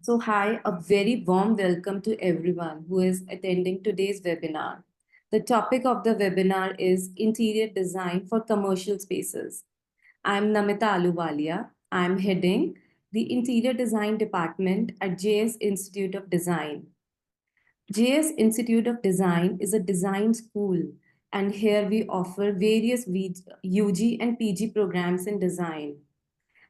So, hi, a very warm welcome to everyone who is attending today's webinar. The topic of the webinar is Interior Design for Commercial Spaces. I'm Namita Aluwalia. I'm heading the Interior Design Department at JS Institute of Design. JS Institute of Design is a design school, and here we offer various UG and PG programs in design.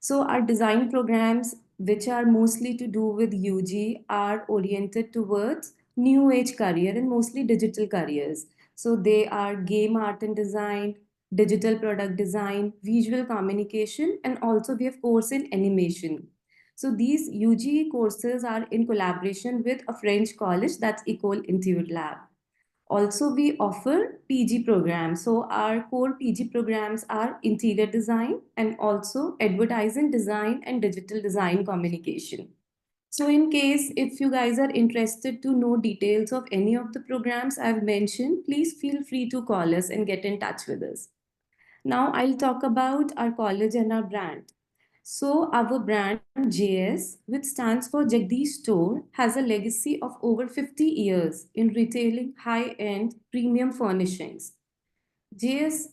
So our design programs, which are mostly to do with UG, are oriented towards new age career and mostly digital careers. So they are game art and design, digital product design, visual communication, and also we have course in animation. So these UG courses are in collaboration with a French college, that's École Intuit Lab. Also, we offer PG programs. So our core PG programs are interior design and also advertising design and digital design communication. So in case if you guys are interested to know details of any of the programs I've mentioned, please feel free to call us and get in touch with us. Now I'll talk about our college and our brand. So our brand JS, which stands for Jagdish Store, has a legacy of over 50 years in retailing high-end premium furnishings. JS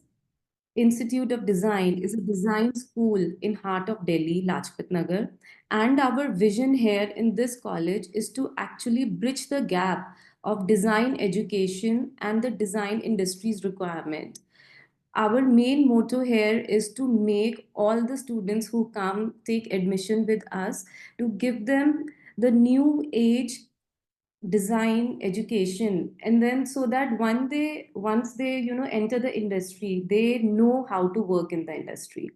Institute of Design is a design school in heart of Delhi, Lajpat Nagar, and our vision here in this college is to actually bridge the gap of design education and the design industry's requirement. Our main motto here is to make all the students who come take admission with us to give them the new age design education, and then so that once they enter the industry, they know how to work in the industry.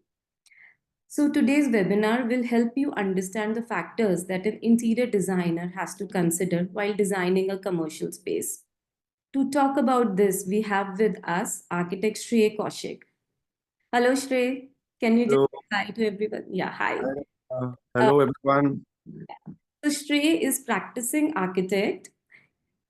So today's webinar will help you understand the factors that an interior designer has to consider while designing a commercial space. To talk about this, we have with us architect Shrey Kaushik. Hello, Shrey. Can you just Hello, say hi to everyone? Yeah, hi. hi, Uh, hello everyone. so Shrey is practicing architect.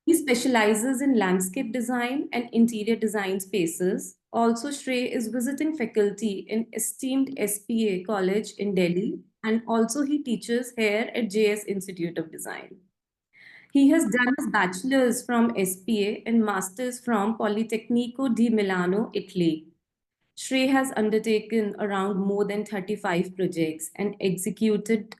He specializes in landscape design and interior design spaces. Also, Shrey is visiting faculty in esteemed SPA College in Delhi, and also he teaches here at JS Institute of Design. He has done his bachelor's from SPA and master's from Politecnico di Milano, Italy. Shrey has undertaken around more than 35 projects and executed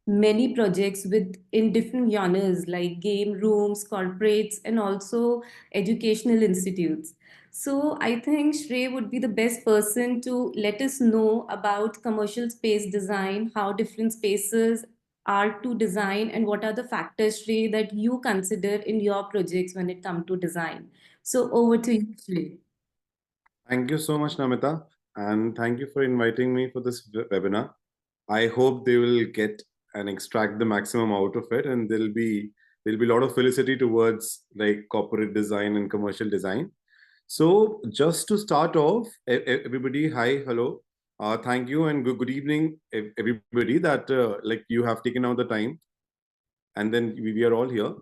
many projects with in different genres like game rooms, corporates, and also educational institutes. So I think Shrey would be the best person to let us know about commercial space design, how different spaces are to design, and what are the factors, Shrey, that you consider in your projects when it comes to design. So over to you, Shrey. Thank you so much, Namita, and thank you for inviting me for this webinar. I hope they will get and extract the maximum out of it, and there'll be a lot of felicity towards like corporate design and commercial design. So just to start off, everybody, hi, hello, thank you and good evening, everybody. That like you have taken out the time, and then we are all here.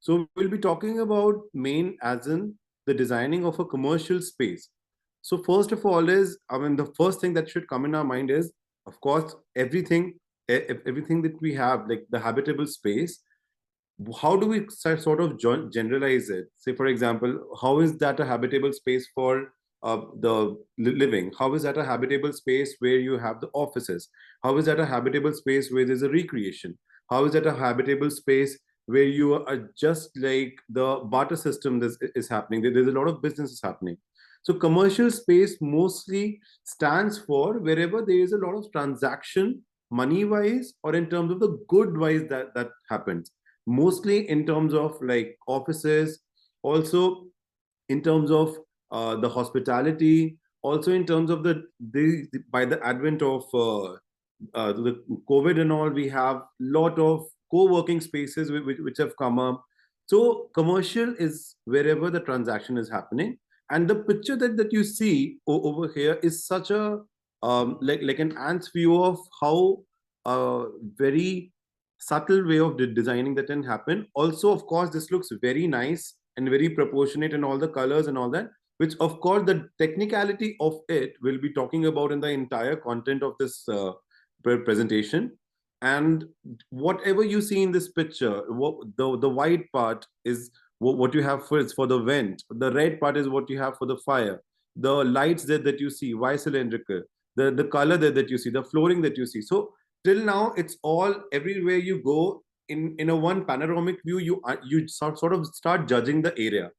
So we'll be talking about main as in the designing of a commercial space. So first of all is, I mean, the first thing that should come in our mind is, of course, everything that we have, like the habitable space. How do we sort of generalize it? Say, for example, how is that a habitable space for the living? How is that a habitable space where you have the offices? How is that a habitable space where there's a recreation? How is that a habitable space where you are just like the barter system that is happening? There's a lot of businesses happening. So commercial space mostly stands for wherever there is a lot of transaction, money wise, or in terms of the good wise that happens, mostly in terms of like offices, also in terms of the hospitality, also in terms of the by the advent of the COVID and all, we have lot of co-working spaces which have come up. So commercial is wherever the transaction is happening, and the picture that you see over here is such a like an ant's view of how very subtle way of designing that can happen. Also, of course, this looks very nice and very proportionate in all the colors and all that, which of course the technicality of it will be talking about in the entire content of this presentation. and whatever you see in this picture, the white part is what you have for the vent, the red part is what you have for the fire, the lights that you see, why cylindrical, the color that you see, the flooring that you see. So till now it's all, everywhere you go in a one panoramic view, you sort of start judging the area,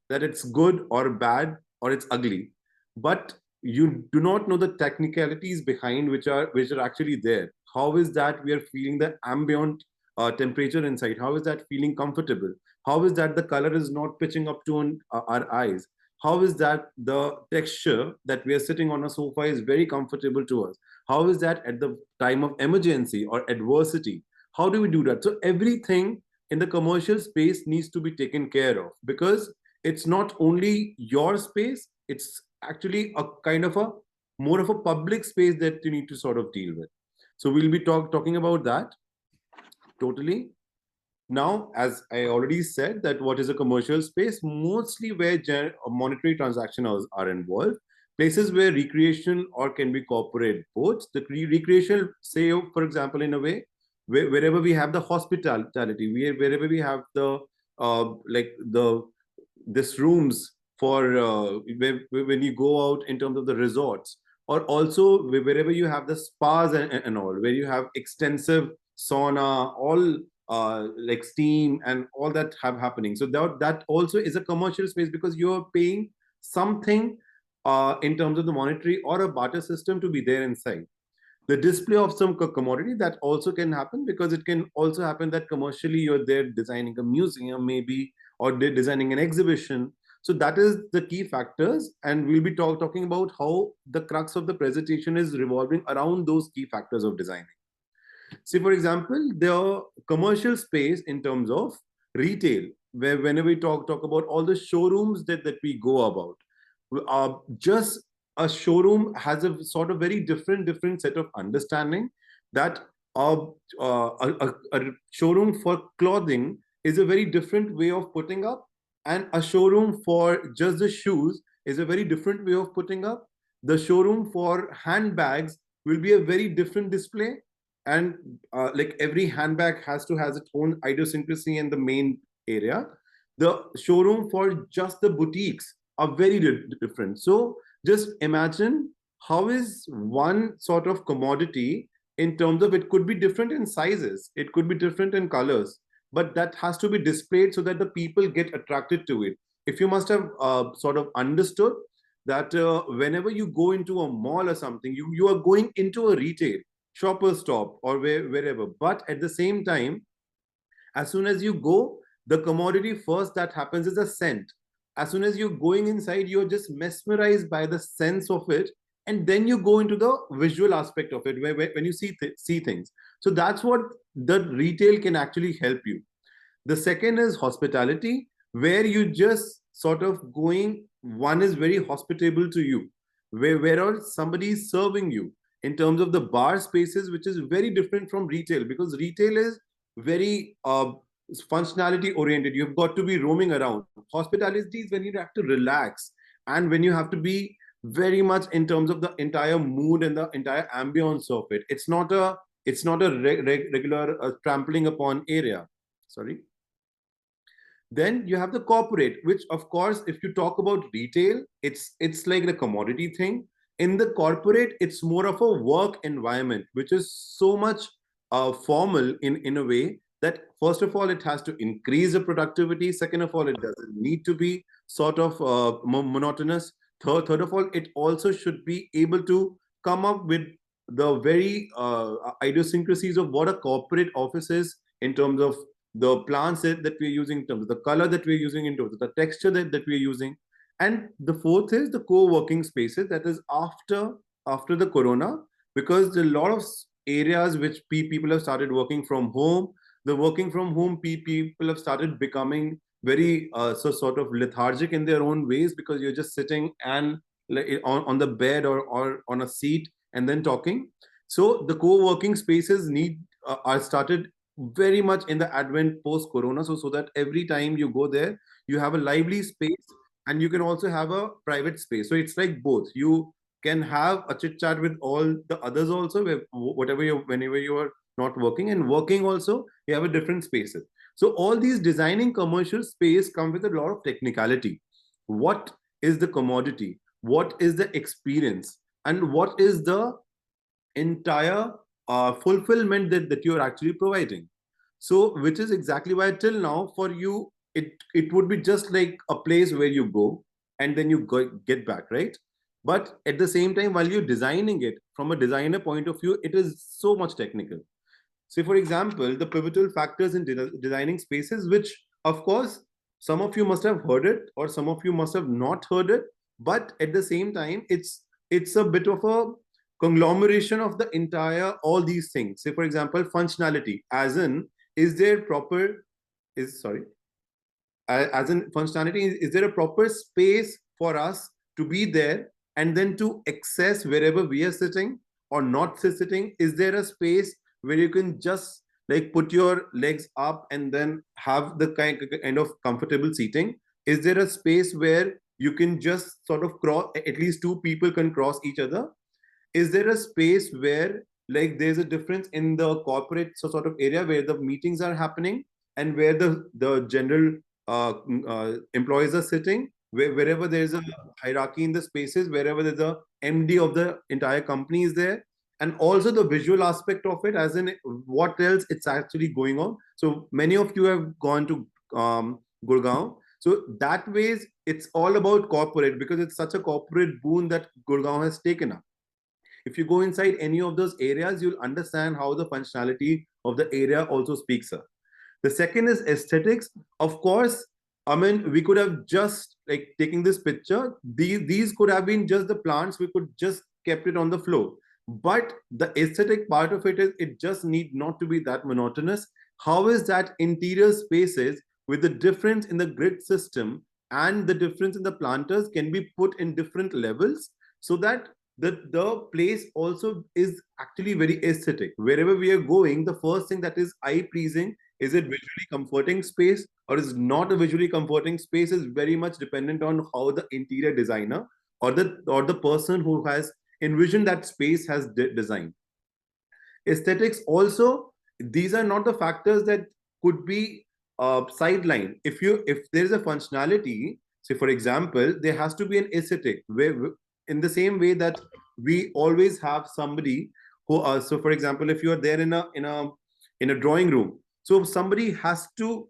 that it's good or bad or it's ugly, but you do not know the technicalities behind which are actually there. How is that we are feeling the ambient temperature inside? How is that feeling comfortable? How is that the color is not pitching up to our eyes? How is that the texture that we are sitting on a sofa is very comfortable to us? How is that at the time of emergency or adversity? How do we do that? So everything in the commercial space needs to be taken care of, because it's not only your space, it's actually a kind of a more of a public space that you need to sort of deal with. So we'll be talking about that totally. Now, as I already said, that what is a commercial space? Mostly where monetary transactions are involved. Places where recreation or can be corporate both. The recreation, say, for example, in a way, wherever we have the hospitality, wherever we have the like the this rooms for when you go out in terms of the resorts, or also wherever you have the spas and all, where you have extensive sauna, all like steam and all that have happening. So that also is a commercial space, because you're paying something in terms of the monetary or a barter system to be there inside. The display of some commodity, that also can happen, because it can also happen that commercially you're there designing a museum maybe, or they're designing an exhibition. So that is the key factors, and we'll be talking about how the crux of the presentation is revolving around those key factors of designing. See, for example, the commercial space in terms of retail, where whenever we talk about all the showrooms that we go about, just a showroom has a sort of very different set of understanding, that a showroom for clothing is a very different way of putting up, and a showroom for just the shoes is a very different way of putting up. The showroom for handbags will be a very different display, and like every handbag has its own idiosyncrasy in the main area. The showroom for just the boutiques are very different. So just imagine how is one sort of commodity, in terms of it could be different in sizes, it could be different in colors, but that has to be displayed so that the people get attracted to it. If you must have sort of understood that whenever you go into a mall or something, you are going into a retail shopper's stop or wherever, but at the same time, as soon as you go, the commodity first that happens is a scent. As soon as you're going inside, you're just mesmerized by the sense of it, and then you go into the visual aspect of it, where when you see things. So that's what the retail can actually help you. The second is hospitality, where you just sort of going, one is very hospitable to you, where somebody is serving you, in terms of the bar spaces, which is very different from retail, because retail is very functionality oriented. You've got to be roaming around. Hospitality is when you have to relax, and when you have to be very much in terms of the entire mood and the entire ambience of it. It's not a regular trampling upon area. Sorry. Then you have the corporate, which of course, if you talk about retail, it's like the commodity thing. In the corporate, it's more of a work environment, which is so much formal in a way that first of all, it has to increase the productivity. Second of all, it doesn't need to be sort of monotonous. Third of all, it also should be able to come up with the very idiosyncrasies of what a corporate office is, in terms of the plants that we're using, in terms of the color that we're using, in terms of the texture that we're using. And the fourth is the co-working spaces, that is after the corona, because a lot of areas which people have started working from home. The working from home people have started becoming very sort of lethargic in their own ways, because you're just sitting and like on the bed or on a seat and then talking. So the co-working spaces are started very much in the advent post corona, so that every time you go there, you have a lively space, and you can also have a private space. So it's like both. You can have a chit chat with all the others also, whenever you are not working, and working also, you have a different spaces. So all these designing commercial space come with a lot of technicality. What is the commodity? What is the experience? And what is the entire fulfillment that you're actually providing? So which is exactly why till now for you it would be just like a place where you go and then you get back, right? But at the same time, while you're designing it from a designer point of view, it is so much technical. Say, for example, the pivotal factors in designing spaces, which of course some of you must have heard it or some of you must have not heard it, but at the same time, it's a bit of a conglomeration of the entire all these things. Say, for example, functionality, as in, is there proper is sorry, as in functionality, is there a proper space for us to be there and then to access wherever we are sitting or not sitting? Is there a space where you can just like put your legs up and then have the kind of comfortable seating? Is there a space where you can just sort of cross, at least two people can cross each other? Is there a space where like there's a difference in the corporate sort of area where the meetings are happening and where the general employees are sitting, wherever there's a hierarchy in the spaces, wherever there's a MD of the entire company is there, and also the visual aspect of it, as in what else it's actually going on. So many of you have gone to Gurgaon. So that ways it's all about corporate, because it's such a corporate boon that Gurgaon has taken up. If you go inside any of those areas, you'll understand how the functionality of the area also speaks up. The second is aesthetics. Of course, I mean, we could have just like taking this picture. These could have been just the plants. We could just kept it on the floor. But the aesthetic part of it is it just need not to be that monotonous. How is that interior spaces with the difference in the grid system and the difference in the planters can be put in different levels so that the place also is actually very aesthetic. Wherever we are going, the first thing that is eye pleasing, is it visually comforting space or is not a visually comforting space, is very much dependent on how the interior designer or the person who has envisioned that space has designed. Aesthetics also, these are not the factors that could be sidelined. If there is a functionality, say for example, there has to be an aesthetic where in the same way that we always have somebody who so for example, if you are there in a drawing room, so somebody has to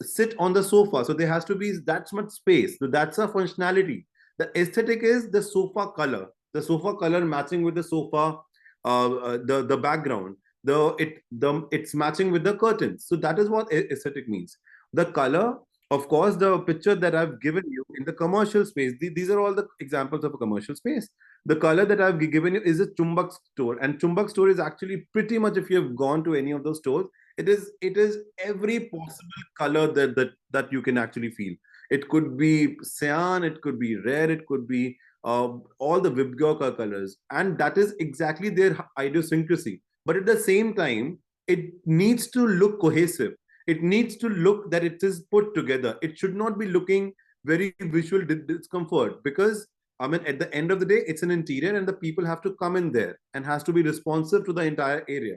sit on the sofa, so there has to be that much space, so that's a functionality. The aesthetic is the sofa color matching with the sofa, the background, it's matching with the curtains. So that is what aesthetic means. The color, of course, the picture that I've given you in the commercial space, these are all the examples of a commercial space. The color that I've given you is a Chumbak store, and Chumbak store is actually pretty much, if you have gone to any of those stores, it is every possible color that you can actually feel. It could be cyan, it could be red, it could be all the Vibgyor colors, and that is exactly their idiosyncrasy. But at the same time, it needs to look cohesive. It needs to look that it is put together. It should not be looking very visual discomfort, because I mean, at the end of the day, it's an interior, and the people have to come in there and has to be responsive to the entire area.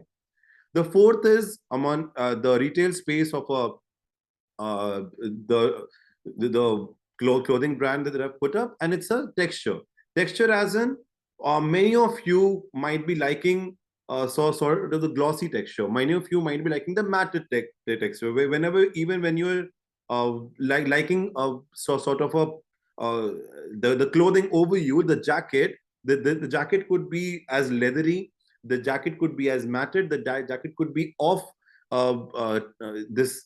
The fourth is among the retail space of the the clothing brand that I've put up, and it's a texture. Texture, as in, many of you might be liking sort of the glossy texture. Many of you might be liking the matte texture. Whenever, even when you're liking sort of a the clothing over you, the jacket, the jacket could be as leathery, the jacket could be as matted, the jacket could be of this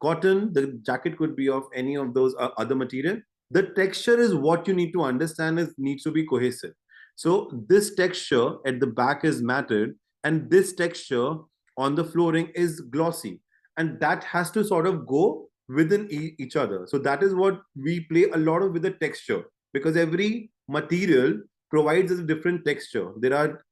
cotton, the jacket could be of any of those other material. The texture is what you need to understand, is needs to be cohesive. So this texture at the back is matted, and this texture on the flooring is glossy, and that has to sort of go within each other. So that is what we play a lot of with the texture, because every material provides us a different texture. There are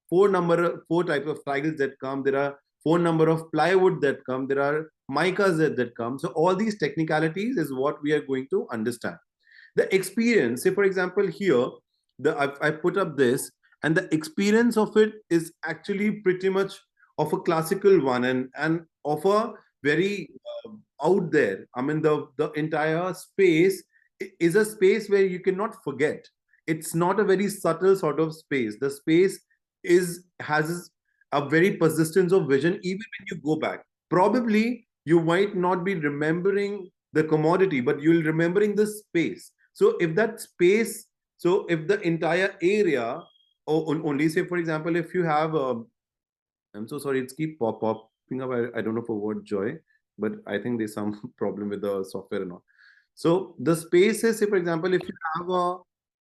four types of tiles that come. There are four number of plywood that come. There are micas that come. So all these technicalities is what we are going to understand. The experience, say for example here, I put up this, and the experience of it is actually pretty much of a classical one, and of a very out there. I mean, the entire space is a space where you cannot forget. It's not a very subtle sort of space. The space is has a very persistence of vision even when you go back. Probably you might not be remembering the commodity, but you'll remembering the space. So if that space, so if the entire area, or only say for example, if you have I'm so sorry, it's keep popping up. I don't know for what joy, but I think there's some problem with the software and all. So the space is, say for example, if you have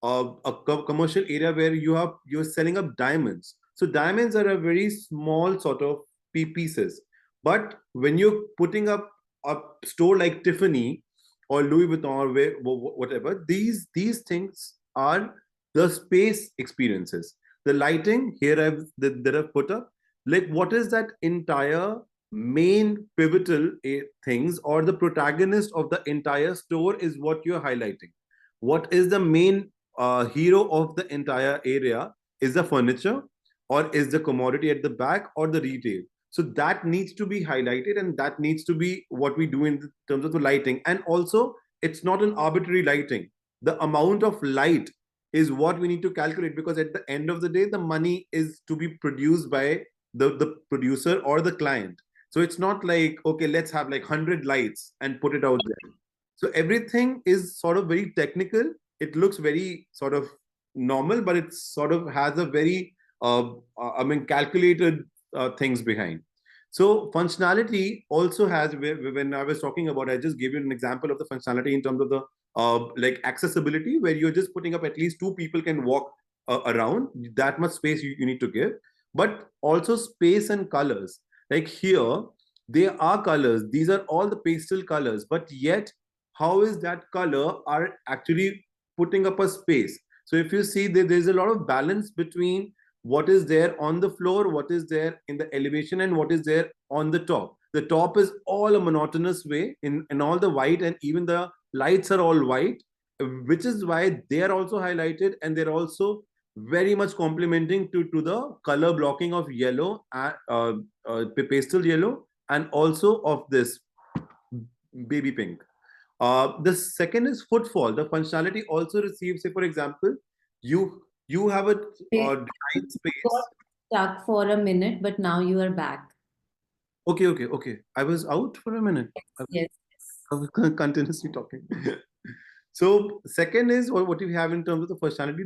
a commercial area where you're selling up diamonds. So diamonds are a very small sort of pieces. But when you're putting up a store like Tiffany or Louis Vuitton or whatever, these things are the space experiences. The lighting here that I've put up, like what is that entire main pivotal things, or the protagonist of the entire store is what you're highlighting. What is the main hero of the entire area? Is the furniture, or is the commodity at the back, or the retail? So that needs to be highlighted, and that needs to be what we do in terms of the lighting. And also, it's not an arbitrary lighting. The amount of light is what we need to calculate, because at the end of the day, the money is to be produced by the producer or the client. So it's not like, okay, let's have like 100 lights and put it out there. So everything is sort of very technical. It looks very sort of normal, but it sort of has a very I mean, calculated things behind. So functionality also has, when I was talking about, I just gave you an example of the functionality in terms of the like accessibility, where you're just putting up at least two people can walk around. That much space you need to give. But also space and colors. Like here, there are colors. These are all the pastel colors, but yet how is that color are actually putting up a space? So if you see, there's a lot of balance between what is there on the floor, what is there in the elevation, and what is there on the top. The top is all a monotonous way in all the white, and even the lights are all white, which is why they are also highlighted, and they're also very much complementing to the color blocking of yellow, pastel yellow, and also of this baby pink. The second is footfall. The functionality also receives, say for example, you have a Okay, design got space. stuck for a minute, but now you are back. Okay. I was out for a minute. Yes, yes. I was continuously talking. So second is what you have in terms of the functionality,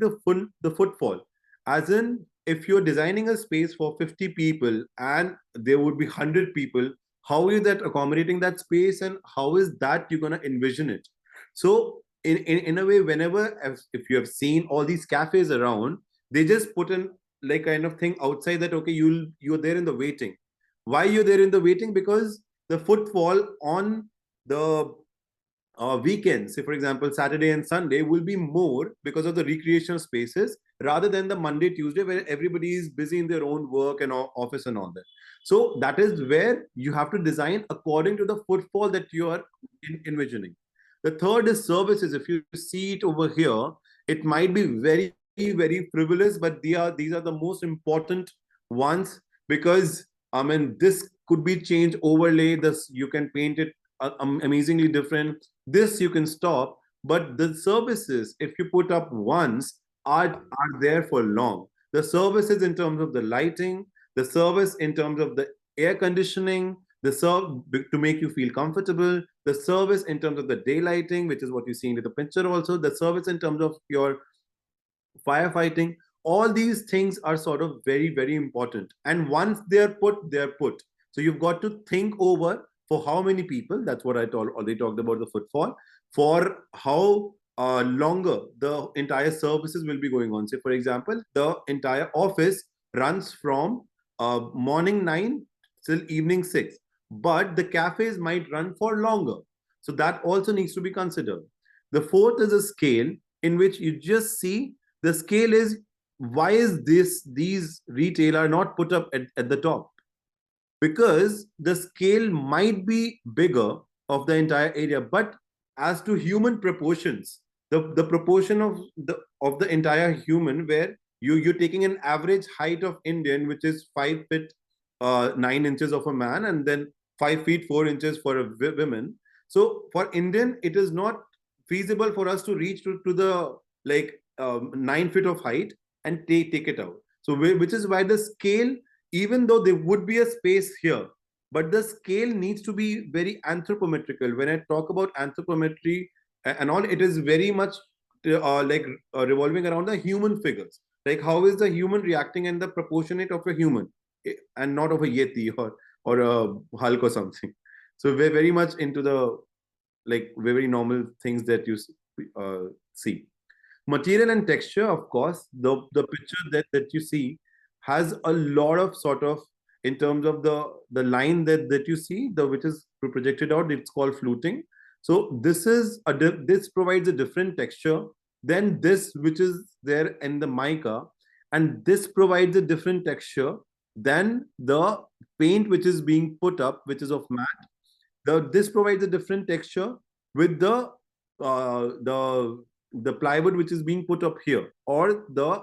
the footfall. As in, if you're designing a space for 50 people and there would be 100 people, how is that accommodating that space, and how is that you're gonna envision it? So in a way, whenever, if you have seen all these cafes around, they just put in like kind of thing outside that, okay, you're there in the waiting. Why you're there in the waiting? Because the footfall on the weekends, say for example Saturday and Sunday, will be more because of the recreational spaces, rather than the Monday Tuesday where everybody is busy in their own work and office and all that. So that is where you have to design according to the footfall that you are envisioning. The third is services. If you see it over here, it might be very frivolous, but these are the most important ones, because I mean, this could be changed, overlay this, you can paint it amazingly different. This you can stop, but the services, if you put up once, are there for long. The services in terms of the lighting, the service in terms of the air conditioning, the serve to make you feel comfortable, the service in terms of the daylighting, which is what you see in the picture also, the service in terms of your firefighting, all these things are sort of very important. And once they're put. So you've got to think over for how many people. That's what I already talked about, the footfall. For how longer the entire services will be going on. Say for example, the entire office runs from morning 9 till evening 6, but the cafes might run for longer. So that also needs to be considered. The fourth is a scale, in which you just see the scale is, why is these retail are not put up at the top? Because the scale might be bigger of the entire area, but as to human proportions, the proportion of the entire human, where you're taking an average height of Indian, which is 5 feet 9 inches of a man, and then 5 feet 4 inches for a woman. So for Indian, it is not feasible for us to reach to the like 9 feet of height and take it out. So which is why the scale, even though there would be a space here, but the scale needs to be very anthropometrical. When I talk about anthropometry and all, it is very much revolving around the human figures. Like how is the human reacting and the proportionate of a human, and not of a yeti or a hulk or something. So we're very much into the like very normal things that you see. Material and texture, of course, the picture that you see has a lot of sort of, in terms of the line that you see, the which is projected out, it's called fluting. So this is this provides a different texture than this which is there in the mica, and this provides a different texture than the paint which is being put up, which is of matte. This provides a different texture with uh, the the plywood which is being put up here, or the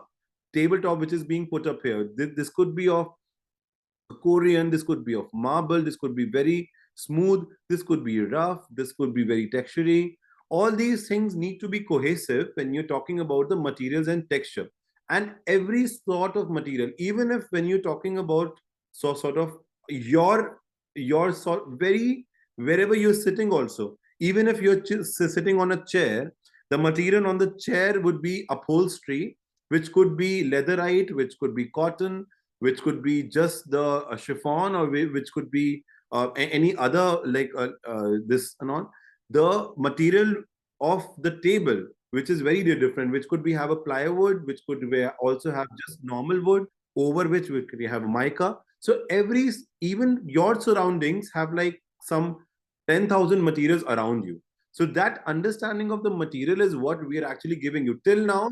tabletop which is being put up here. This could be of Korean, this could be of marble, this could be very smooth, this could be rough, this could be very textury. All these things need to be cohesive when you're talking about the materials and texture. And every sort of material, even if when you're talking about sort of your sort very wherever you're sitting also, even if you're sitting on a chair, the material on the chair would be upholstery, which could be leatherite, which could be cotton, which could be just the chiffon, or which could be any other like this and all. The material of the table, which is very different, which could be have a plywood, which could be also have just normal wood, over which we could have mica. So every, even your surroundings have like some 10,000 materials around you. So that understanding of the material is what we are actually giving you. Till now,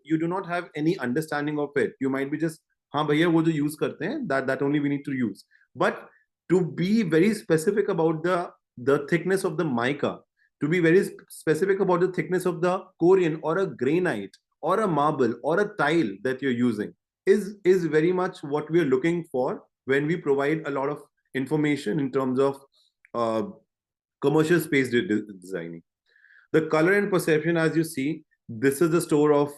you do not have any understanding of it. You might be just, हाँ भैया वो जो use करते हैं, that only we need to use. But to be very specific about the thickness of the mica, to be very specific about the thickness of the Korean or a granite or a marble or a tile that you're using, is very much what we are looking for when we provide a lot of information in terms of uh, commercial space designing. The color and perception, as you see, this is the store of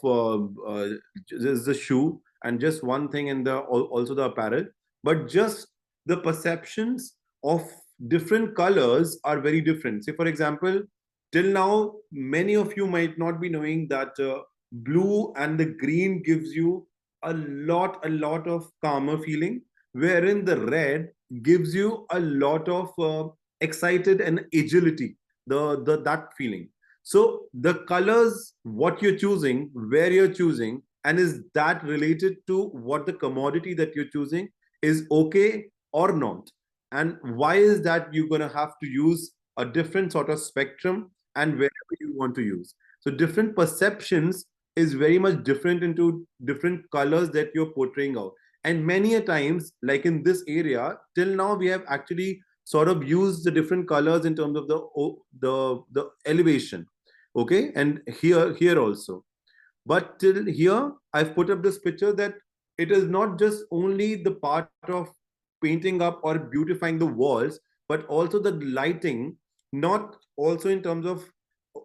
this is the shoe, and just one thing in the also the apparel, but just the perceptions of different colors are very different. Say for example, till now many of you might not be knowing that blue and the green gives you a lot of calmer feeling, wherein the red gives you a lot of excited and agility, the that feeling. So the colors, what you're choosing, where you're choosing, and is that related to what the commodity that you're choosing is okay or not? And why is that you're going to have to use a different sort of spectrum and wherever you want to use? So different perceptions is very much different into different colors that you're portraying out. And many a times, like in this area, till now we have actually sort of used the different colors in terms of the elevation, okay, and here also. But till here I've put up this picture that it is not just only the part of painting up or beautifying the walls, but also the lighting, not also in terms of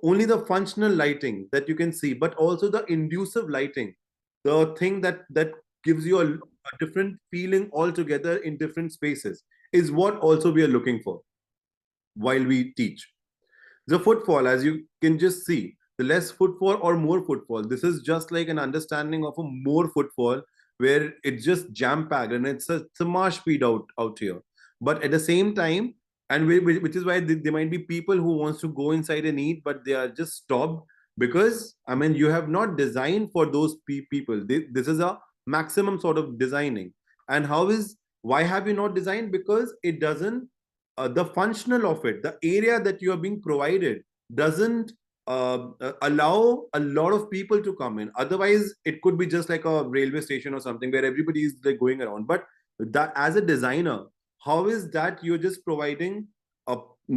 only the functional lighting that you can see, but also the inducive lighting, the thing that gives you a different feeling altogether in different spaces, is what also we are looking for while we teach. The footfall, as you can just see, the less footfall or more footfall, this is just like an understanding of a more footfall, where it's just jam packed and it's a marsh speed out here. But at the same time, and which is why there might be people who wants to go inside and eat, but they are just stopped, because I mean you have not designed for those people. This is a maximum sort of designing. And how is, why have you not designed? Because it doesn't, the functional of it, the area that you are being provided doesn't allow a lot of people to come in. Otherwise, it could be just like a railway station or something where everybody is like going around. But that, as a designer, how is that you're just providing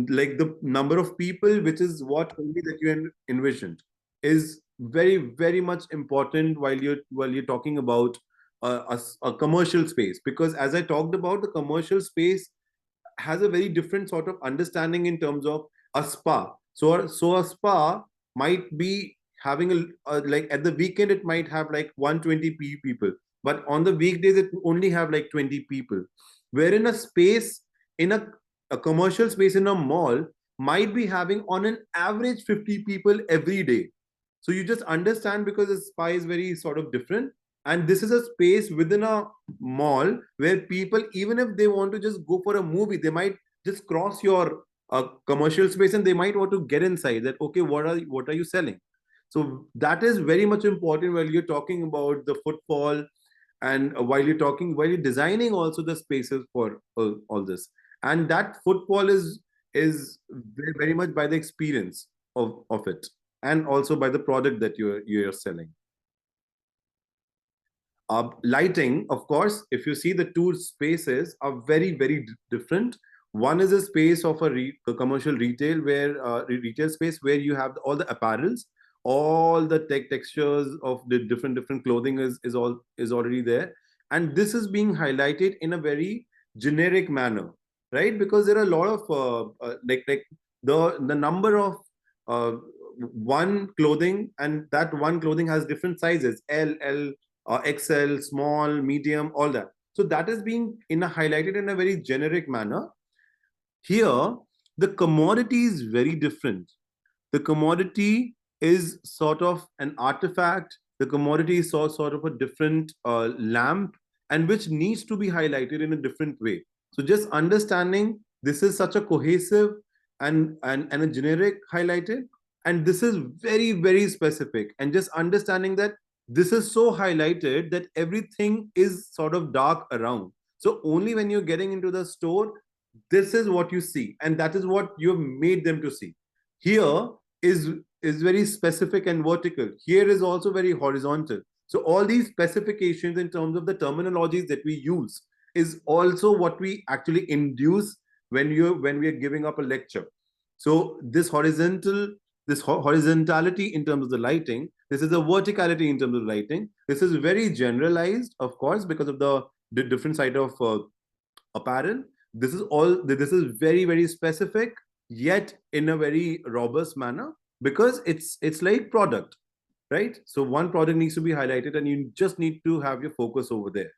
like the number of people, which is what only that you envisioned, is very much important while you're talking about a commercial space, because as I talked about, the commercial space has a very different sort of understanding in terms of a spa. So a spa might be having like at the weekend it might have like 120 people, but on the weekdays it only have like 20 people. Wherein a space in a commercial space in a mall might be having on an average 50 people every day. So you just understand, because the spa is very sort of different, and this is a space within a mall where people, even if they want to just go for a movie, they might just cross your commercial space and they might want to get inside that, okay, what are you selling? So that is very much important while you're talking about the footfall, and while you're designing also the spaces for all this. And that footfall is very much by the experience of it, and also by the product that you're selling. Lighting, of course, if you see, the two spaces are very different. One is a space of a commercial retail, where retail space where you have all the apparels, all the textures of the different clothing is already there, and this is being highlighted in a very generic manner, right? Because there are a lot of like the number of uh, one clothing, and that one clothing has different sizes, L, XL, small, medium, all that. So that is being highlighted in a very generic manner. Here, the commodity is very different. The commodity is sort of an artifact. The commodity is sort of a different lamp, and which needs to be highlighted in a different way. So just understanding this is such a cohesive and a generic highlighted, and this is very specific, and just understanding that this is so highlighted that everything is sort of dark around. So only when you're getting into the store, this is what you see, and that is what you've made them to see. Here is very specific and vertical. Here is also very horizontal. So all these specifications in terms of the terminologies that we use is also what we actually induce when we are giving up a lecture. So this horizontality in terms of the lighting, this is a verticality in terms of lighting. This is very generalized, of course, because of the different side of apparel. This is very specific, yet in a very robust manner, because it's like product, right? So one product needs to be highlighted, and you just need to have your focus over there.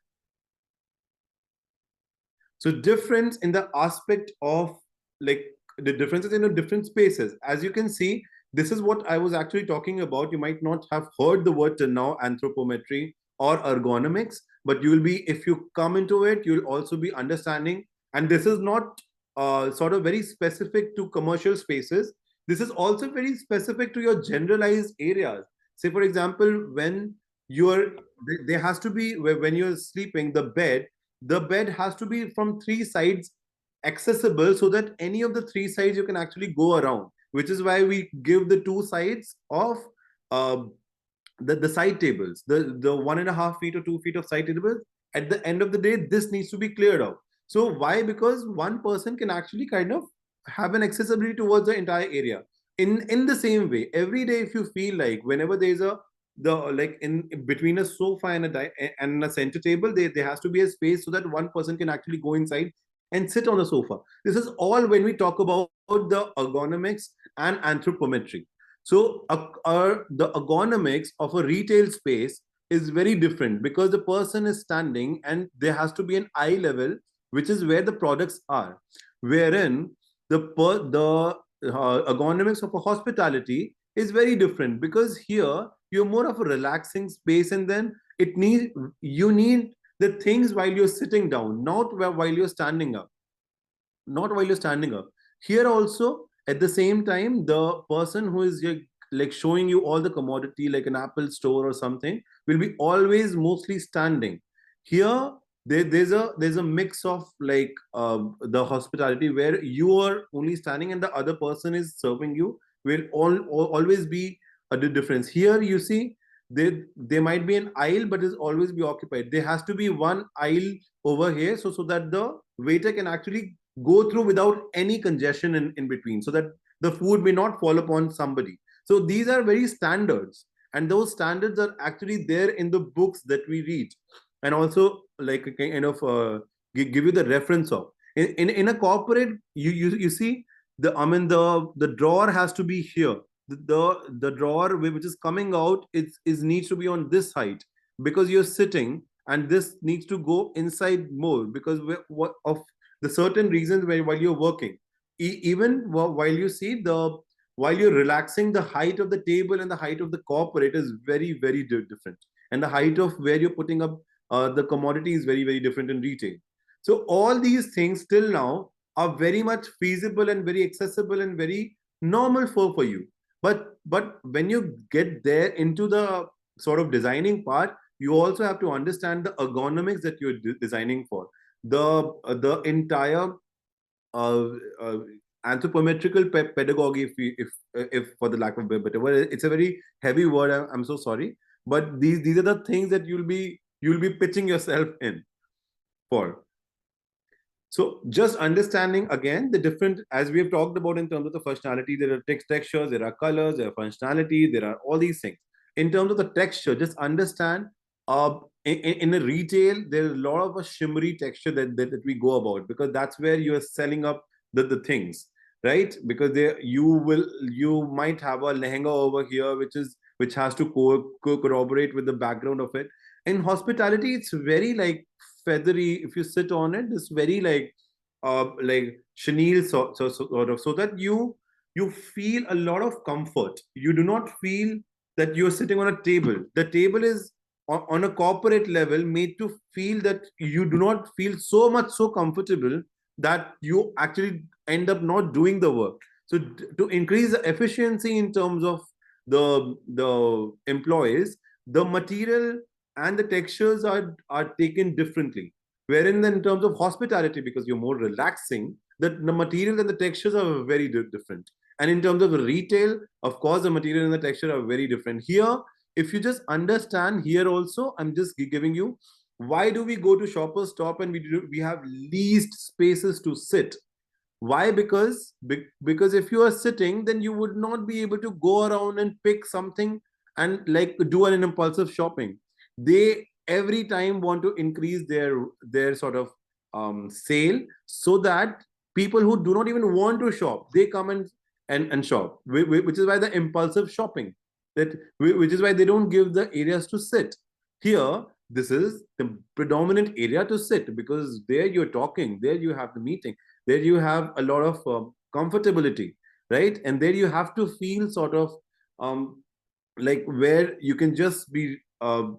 So difference in the aspect of, like, the differences in the different spaces, as you can see, this is what I was actually talking about. You might not have heard the word till now, anthropometry or ergonomics, but you will be, if you come into it, you'll also be understanding. And this is not sort of very specific to commercial spaces. This is also very specific to your generalized areas. Say, for example, when you're there has to be, when you're sleeping, the bed has to be from three sides accessible, so that any of the three sides you can actually go around, which is why we give the two sides of uh, the side tables, the 1.5 feet or 2 feet of side tables. At the end of the day, this needs to be cleared out. So why? Because one person can actually kind of have an accessibility towards the entire area. In the same way, every day, if you feel like, whenever there's the like in between a sofa and a center table, there has to be a space so that one person can actually go inside and sit on the sofa. This is all when we talk about the ergonomics and anthropometry. So the ergonomics of a retail space is very different, because the person is standing and there has to be an eye level, which is where the products are. Wherein the ergonomics of a hospitality is very different, because here you're more of a relaxing space, and then you need the things while you're sitting down, not while you're standing up. Not while you're standing up. Here also, at the same time, the person who is like showing you all the commodity, like an Apple store or something, will be always mostly standing. Here, there's a mix of like the hospitality, where you are only standing and the other person is serving you, will always be a difference. Here you see, there might be an aisle, but is always be occupied. There has to be one aisle over here, so that the waiter can actually go through without any congestion in between, so that the food may not fall upon somebody. So these are very standards. and those standards are actually there in the books that we read, and also like a kind of give you the reference of. In a corporate, you see the, I mean, the drawer has to be here. The drawer which is coming out is needs to be on this height, because you're sitting, and this needs to go inside more because of the certain reasons while you're working. Even while you see the, while you're relaxing, the height of the table and the height of the corporate is very very different, and the height of where you're putting up the commodity is very very different in retail. So all these things till now are very much feasible and very accessible and very normal for you. But when you get there into the sort of designing part, you also have to understand the ergonomics that you're designing for. The entire uh, uh, anthropometrical pedagogy, if for the lack of a better word, it's a very heavy word. I'm so sorry, but these are the things that you'll be pitching yourself in for. So just understanding again the different, as we have talked about in terms of the functionality, there are textures, there are colors, there are functionality, there are all these things. In terms of the texture, just understand in a retail, there's a lot of a shimmery texture that we go about, because that's where you're selling up the things, right? Because there you might have a lehenga over here, which has to corroborate with the background of it. In hospitality, it's very like feathery. If you sit on it, it's very like chenille, sort of, so that you feel a lot of comfort. You do not feel that you're sitting on a table. The table is on a corporate level made to feel that you do not feel so much so comfortable that you actually end up not doing the work. So to increase the efficiency in terms of the employees, the material and the textures are taken differently. Wherein in terms of hospitality, because you're more relaxing, the material and the textures are very different. And in terms of retail, of course, the material and the texture are very different. Here, if you just understand here also, I'm just giving you, why do we go to Shoppers Stop and we have least spaces to sit? Why? Because if you are sitting, then you would not be able to go around and pick something and like do an impulsive shopping. They every time want to increase their sort of sale, so that people who do not even want to shop, they come and shop, which is why the impulsive shopping, that which is why they don't give the areas to sit. Here, this is the predominant area to sit, because there you're talking, there you have the meeting, there you have a lot of comfortability, right? And there you have to feel sort of like where you can just be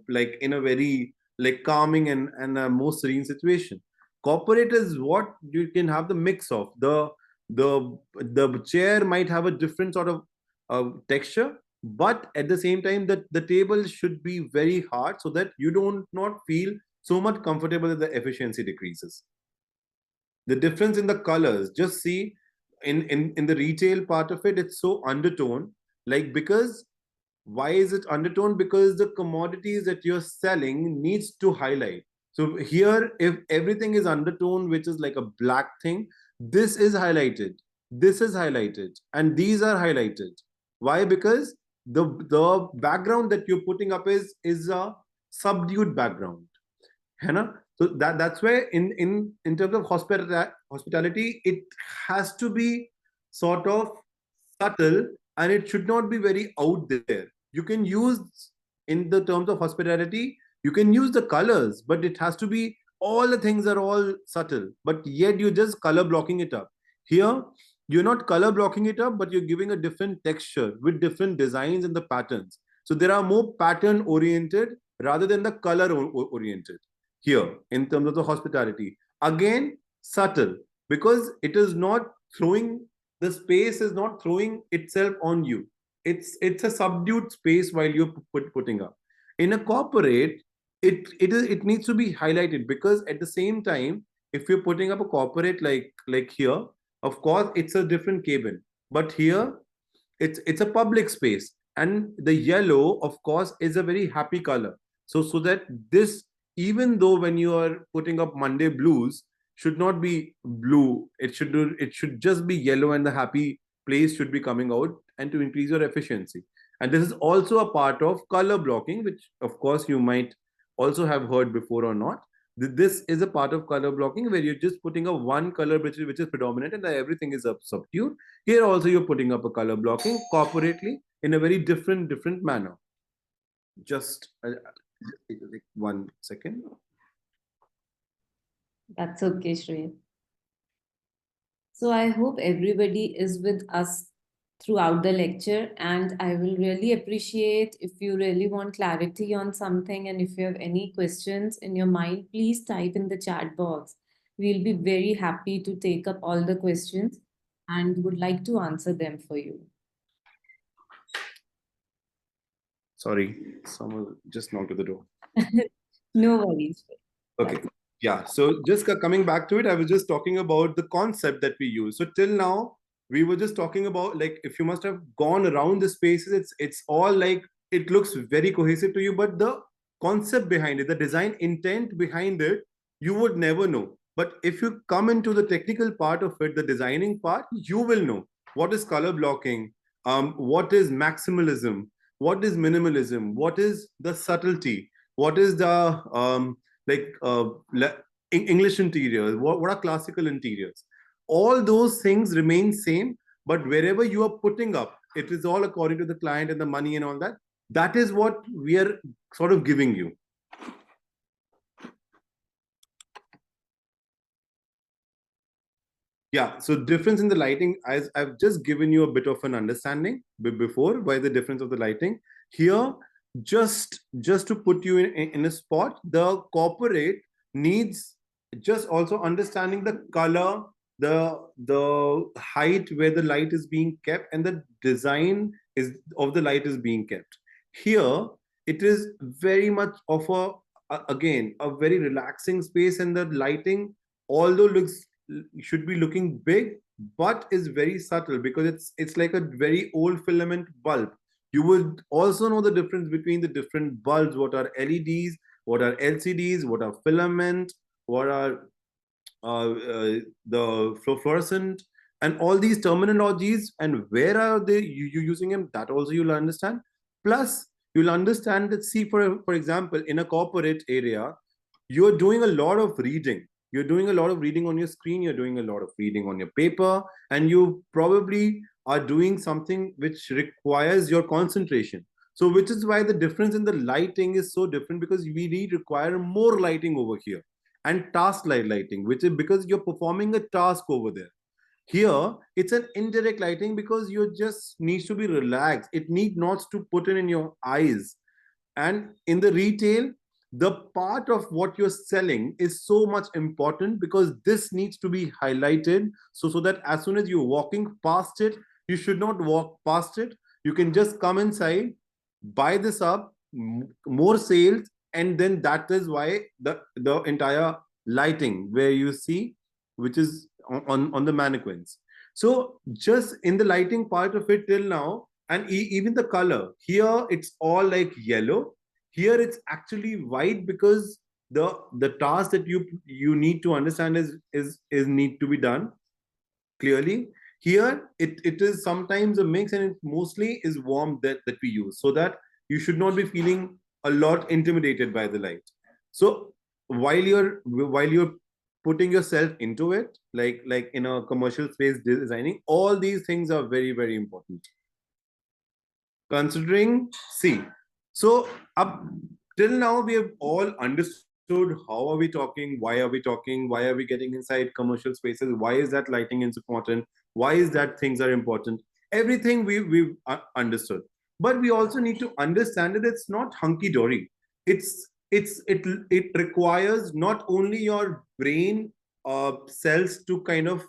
like in a very like calming and a more serene situation. Corporate is what you can have the mix of the chair might have a different sort of texture, but at the same time that the table should be very hard, so that you don't not feel so much comfortable that the efficiency decreases. The difference in the colors, just see in the retail part of it, it's so undertone, like, because why is it undertone? Because the commodities that you're selling needs to highlight. So here, if everything is undertone, which is like a black thing, this is highlighted, this is highlighted, and these are highlighted. Why? Because the background that you're putting up is a subdued background, है ना? So that's where in terms of hospitality, it has to be sort of subtle, and it should not be very out there. You can use, in the terms of hospitality, you can use the colors, but it has to be, all the things are all subtle, but yet you're just color blocking it up. Here, you're not color blocking it up, but you're giving a different texture with different designs and the patterns. So there are more pattern oriented rather than the color oriented here in terms of the hospitality. Again, subtle, because it is not throwing, the space is not throwing itself on you. It's a subdued space while you're putting up. In a corporate, it needs to be highlighted, because at the same time, if you're putting up a corporate like here, of course it's a different cabin, but here it's a public space, and the yellow of course is a very happy color. So that this, even though when you are putting up Monday blues, should not be blue, it should just be yellow, and the happy place should be coming out, and to increase your efficiency. And this is also a part of color blocking, which of course you might also have heard before or not. This is a part of color blocking where you're just putting a one color which is predominant and everything is subdued. Here also you're putting up a color blocking corporately in a very different manner. Just like 1 second. That's okay, Shrey. So I hope everybody is with us throughout the lecture, and I will really appreciate if you really want clarity on something and if you have any questions in your mind, please type in the chat box. We'll be very happy to take up all the questions and would like to answer them for you. Sorry, someone just knocked at the door. No worries. Okay. Yeah. So just coming back to it, I was just talking about the concept that we use. So till now, we were just talking about, like, if you must have gone around the spaces, it's all like it looks very cohesive to you, but the concept behind it, the design intent behind it, you would never know. But if you come into the technical part of it, the designing part, you will know what is color blocking, what is maximalism, what is minimalism, what is the subtlety, what is the like English interiors, what are classical interiors. All those things remain same, but wherever you are putting up, it is all according to the client and the money and all that. That is what we are sort of giving you. Yeah, so difference in the lighting, as I've just given you a bit of an understanding before, why the difference of the lighting. Here, just to put you in a spot, the corporate needs just also understanding the color, the height where the light is being kept, and the design is of the light is being kept. Here, it is very much of again a very relaxing space, and the lighting, although looks should be looking big, but is very subtle because it's like a very old filament bulb. You would also know the difference between the different bulbs, what are LEDs, what are LCDs, what are filament, what are the fluorescent, and all these terminologies, and where are they you using them, that also you'll understand. Plus you'll understand that, see, for example, in a corporate area, you're doing a lot of reading. You're doing a lot of reading on your screen, you're doing a lot of reading on your paper, and you probably are doing something which requires your concentration. So which is why the difference in the lighting is so different, because we require more lighting over here, and task lighting, which is because you're performing a task over there. Here it's an indirect lighting because you just needs to be relaxed, it need not to put in your eyes. And in the retail, the part of what you're selling is so much important, because this needs to be highlighted, so that as soon as you're walking past it, you should not walk past it. You can just come inside, buy this up, more sales, and then that is why the entire lighting where you see, which is on the mannequins. So just in the lighting part of it till now, and even the color, here it's all like yellow, here it's actually white, because the task that you need to understand is need to be done clearly. Here it is sometimes a mix, and it mostly is warm that we use, so that you should not be feeling a lot intimidated by the light. So while you're putting yourself into it, like in a commercial space designing, all these things are very, very important. Considering, see, so up till now we have all understood how are we talking, why are we talking, why are we getting inside commercial spaces, why is that lighting is important, why is that things are important, everything we've understood. But we also need to understand that it's not hunky-dory. It requires not only your brain cells to kind of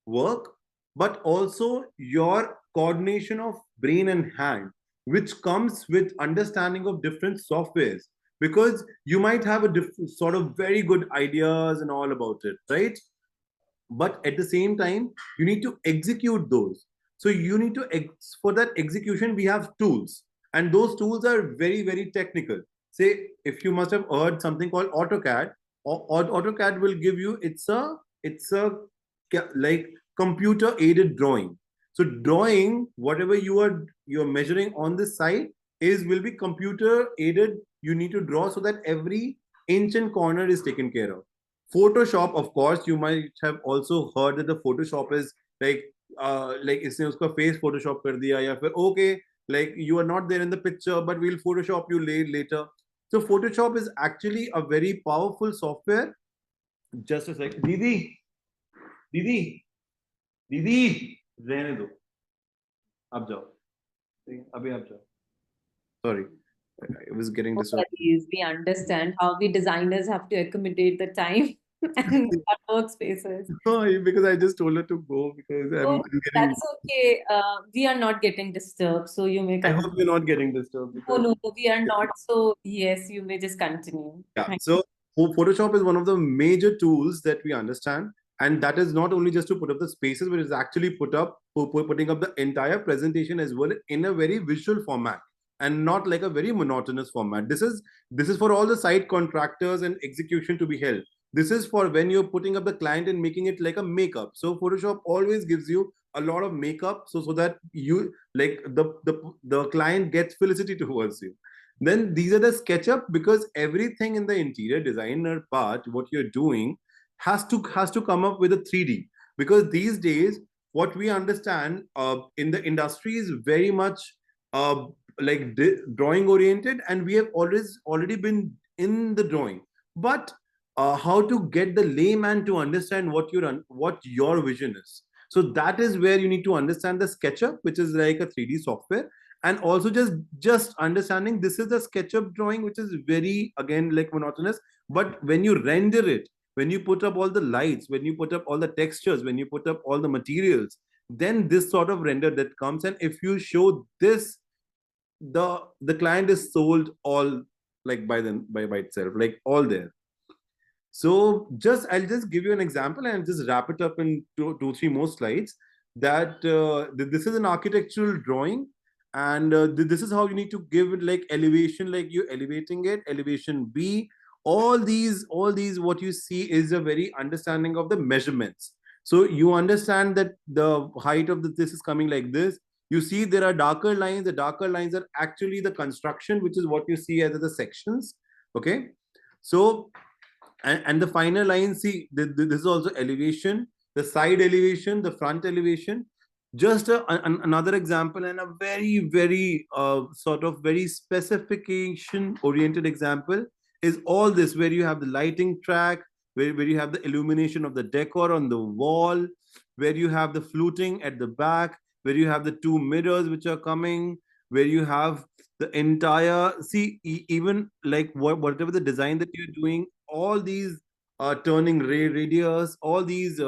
work, but also your coordination of brain and hand, which comes with understanding of different softwares, because you might have a sort of very good ideas and all about it, right? But at the same time, you need to execute those. So you need to for that execution we have tools, and those tools are very, very technical. Say, if you must have heard something called AutoCAD, or AutoCAD will give you, it's a like computer aided drawing. So drawing, whatever you're measuring on this side will be computer aided. You need to draw so that every inch and corner is taken care of. Photoshop, of course, you might have also heard that the Photoshop is like इसने उसका face Photoshop कर दिया या फिर okay, like you are not there in the picture but we'll Photoshop you later. So Photoshop is actually a very powerful software. Just a sec, दीदी दीदी दीदी रहने दो, आप जाओ, अभी आप जाओ. Sorry, I was getting No distracted. worries. We understand how we designers have to accommodate the time and our workspaces. No, because I just told her to go because So I'm getting. that's okay. We are not getting disturbed, so you may I continue. hope you're not getting disturbed No, because no, no, we are not. So yes, you may just continue. yeah. Thank So Photoshop is one of the major tools that we understand, and that is not only just to put up the spaces, but it's actually putting up the entire presentation as well in a very visual format and not like a very monotonous format. This is for all the site contractors and execution to be held. This is for when you're putting up the client and making it like a makeup. So Photoshop always gives you a lot of makeup, so that you like the client gets felicity towards you. Then these are the SketchUp, because everything in the interior designer part, what you're doing, has to come up with a 3D. Because these days, what we understand in the industry is very much uh, like drawing oriented, and we have already been in the drawing. But how to get the layman to understand what your vision is. So that is where you need to understand the SketchUp, which is like a 3D software, and also just understanding this is a SketchUp drawing, which is very again like monotonous. But when you render it, when you put up all the lights, when you put up all the textures, when you put up all the materials, then this sort of render that comes. And if you show this, the client is sold all like by itself, like all there. So I'll just give you an example and just wrap it up in two, three more slides. That this is an architectural drawing, and this is how you need to give it like elevation, like you're elevating it, elevation B. All these, what you see is a very understanding of the measurements. So you understand that the height of this is coming like this. You see there are darker lines. The darker lines are actually the construction, which is what you see as the sections. Okay, so and the final line, see this is also elevation, the side elevation, the front elevation. Just another example, and a very sort of very specification oriented example is all this, where you have the lighting track, where you have the illumination of the decor on the wall, where you have the fluting at the back, where you have the two mirrors which are coming, where you have the entire, see, even like whatever the design that you're doing, all these turning radius, all these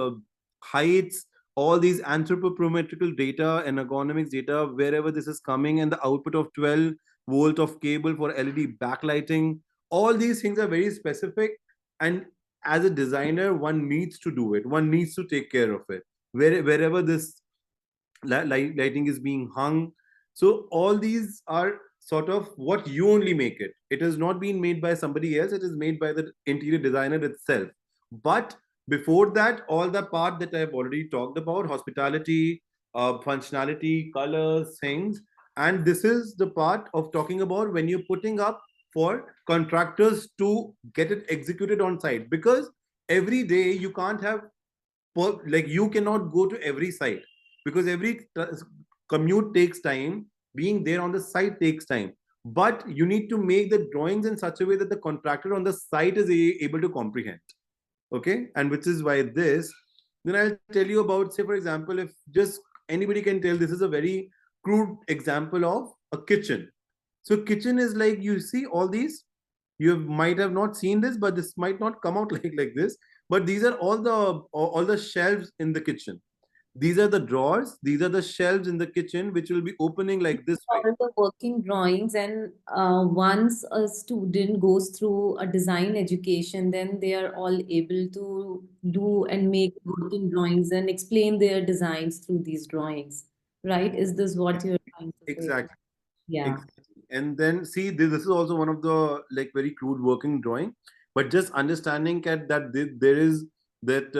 heights, all these anthropometrical data and ergonomics data, wherever this is coming, and the output of 12 volt of cable for LED backlighting, all these things are very specific. And as a designer, one needs to do it, one needs to take care of it, wherever this lighting is being hung. So all these are sort of what you only make it. It is not being made by somebody else. It is made by the interior designer itself. But before that, all the part that I've already talked about, hospitality, functionality, colors, things. And this is the part of talking about when you're putting up for contractors to get it executed on site. Because every day you can't have, like you cannot go to every site, because every commute takes time, being there on the site takes time. But you need to make the drawings in such a way that the contractor on the site is able to comprehend. Okay, and which is why this, then I'll tell you about, say for example, if just anybody can tell, this is a very crude example of a kitchen. So kitchen is like, you see all these, might have not seen this, but this might not come out like this, but these are all the shelves in the kitchen. These are the drawers, these are the shelves in the kitchen, which will be opening like this way. all the working drawings, and once a student goes through a design education, then they are all able to do and make working drawings and explain their designs through these drawings, right? Is this what you're trying to say? Exactly. Yeah. Exactly. And then see, this is also one of the like very crude working drawing, but just understanding that there is that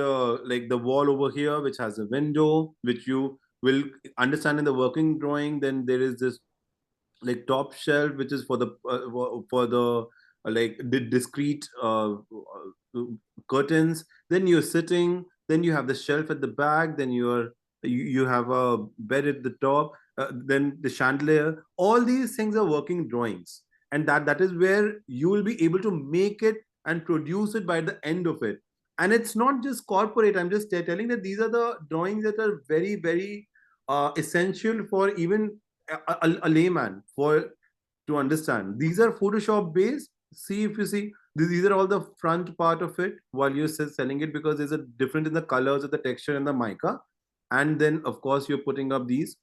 like the wall over here which has a window, which you will understand in the working drawing. Then there is this like top shelf, which is for the like the discrete curtains. Then you're sitting, then you have the shelf at the back, then you have a bed at the top, then the chandelier. All these things are working drawings, and that is where you will be able to make it and produce it by the end of it. And it's not just corporate, I'm just telling that these are the drawings that are very, very essential for even a layman for to understand. These are Photoshop based. See, if you see, these are all the front part of it while you're selling it, because there's a different in the colors of the texture and the mica. And then of course you're putting up these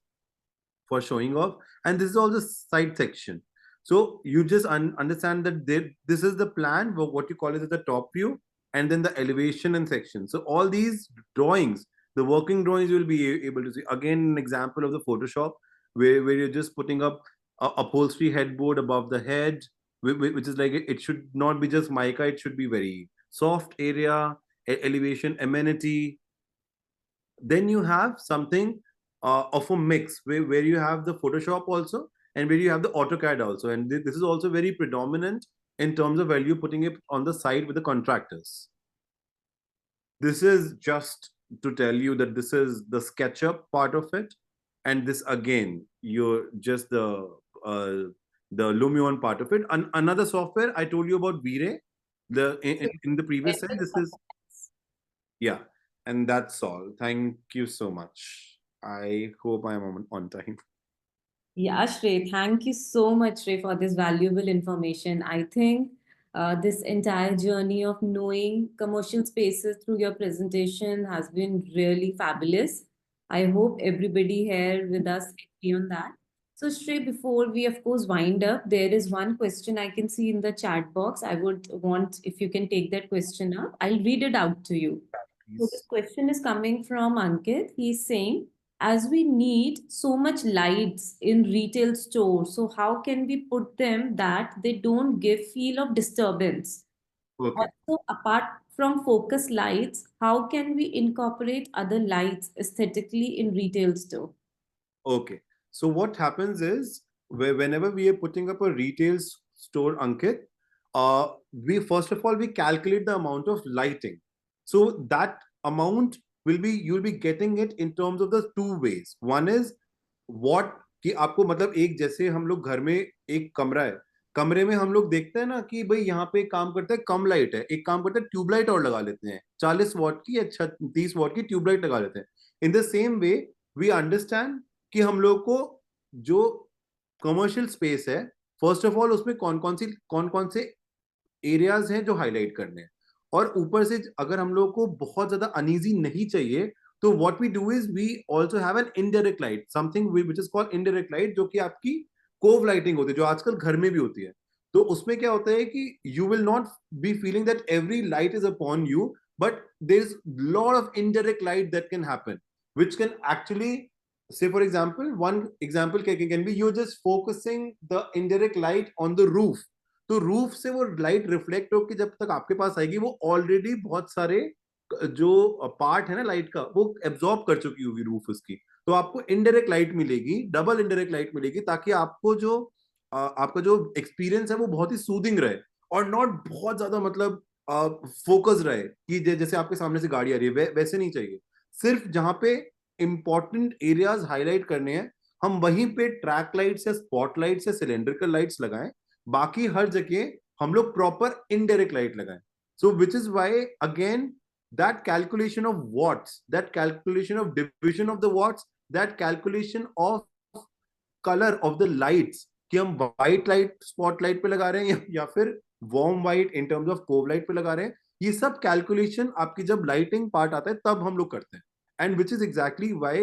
for showing off. And this is all the side section. So you just understand that this is the plan, what you call it as the top view, and then the elevation and section. So all these drawings, the working drawings, you will be able to see. Again, an example of the Photoshop, where you're just putting up a upholstery headboard above the head, which is like it should not be just mica, it should be very soft area, elevation, amenity. Then you have something of a mix where you have the Photoshop also, and where you have the AutoCAD also. And this is also very predominant in terms of value putting it on the side with the contractors. This is just to tell you that this is the SketchUp part of it. And this again, you're just the Lumion part of it. Another software I told you about, V-Ray, in the previous slide. This is, yeah, and that's all. Thank you so much. I hope I am on time. Yeah, Shrey, thank you so much, Shrey, for this valuable information. I think this entire journey of knowing commercial spaces through your presentation has been really fabulous. I hope everybody here with us agree on that. So, Shrey, before we, of course, wind up, there is one question I can see in the chat box. I would want if you can take that question up. I'll read it out to you. So this Please. question is coming from Ankit. He's saying, as we need so much lights in retail stores, so how can we put them that they don't give feel of disturbance? Okay. Also, apart from focus lights, how can we incorporate other lights aesthetically in retail store? Okay. So what happens is, whenever we are putting up a retail store, Ankit, we first of all we calculate the amount of lighting. So that amount will be, you'll be getting it in terms of the two ways. One is what, कि आपको मतलब एक, जैसे हम लोग घर में एक कमरा है, कमरे में हम लोग देखते हैं ना कि भाई यहाँ पे काम करता है, कम लाइट है, एक काम करता है ट्यूबलाइट और लगा लेते हैं, 40 वॉट की, अच्छा 30 वॉट की ट्यूबलाइट लगा लेते हैं. In the same way we understand कि हम लोग को जो कमर्शियल स्पेस है, फर्स्ट ऑफ ऑल उसमें कौन कौन से एरियाज हैं जो हाईलाइट करने हैं. और ऊपर से अगर हम लोग को बहुत ज्यादा अनईजी नहीं चाहिए, तो what we do is we also have an indirect light, something which is called indirect light, जो कि आपकी कोव लाइटिंग होती है, जो आजकल घर में भी होती है. तो उसमें क्या होता है कि you will not be feeling that every light is upon you, but there is lot of indirect light that can happen, which can actually, say for example, one example can be you're just focusing the indirect light on the roof. तो roof से वो light reflect होकर जब तक आपके पास आएगी, वो already बहुत सारे जो पार्ट है ना लाइट का, वो एब्जॉर्ब कर चुकी होगी रूफ उसकी. तो आपको इनडायरेक्ट लाइट मिलेगी, डबल इनडायरेक्ट लाइट मिलेगी, ताकि आपको जो आपका जो एक्सपीरियंस है वो बहुत ही सूदिंग रहे, और नॉट बहुत ज्यादा मतलब फोकस रहे कि जैसे आपके सामने से गाड़ी आ रही है, वैसे नहीं चाहिए. सिर्फ जहां पे इंपॉर्टेंट एरियाज हाईलाइट करने हैं, हम वहीं पे ट्रैक लाइट्स या स्पॉट लाइट्स या सिलेंड्रिकल लाइट्स लगाएं. बाकी हर जगह हम लोग प्रॉपर इनडायरेक्ट लाइट लगाएं. So which is why again that calculation of watts, that calculation of division of the watts, that calculation of color of the lights, कि हम white light spotlight पे लगा रहे हैं या फिर warm white in terms of cove light पे लगा रहे हैं, ये सब calculation आपकी जब lighting part आता है तब हम लोग करते हैं. And which is exactly why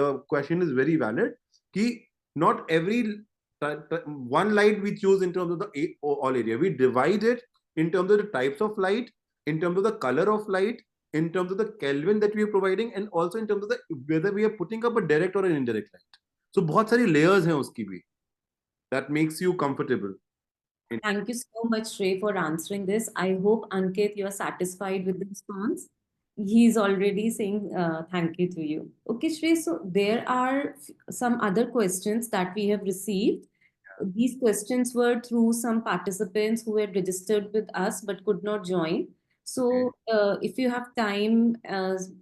the question is very valid, कि not every one light we choose in terms of the all area, we divide it in terms of the types of light, in terms of the color of light, in terms of the Kelvin that we are providing, and also in terms of the whether we are putting up a direct or an indirect light. So बहुत सारी layers हैं उसकी भी. That makes you comfortable. Thank you so much, Shrey, for answering this. I hope, Ankit, you are satisfied with the response. He's already saying thank you to you. Okay, Shrey, so there are some other questions that we have received. These questions were through some participants who had registered with us but could not join. Okay. So, if you have time,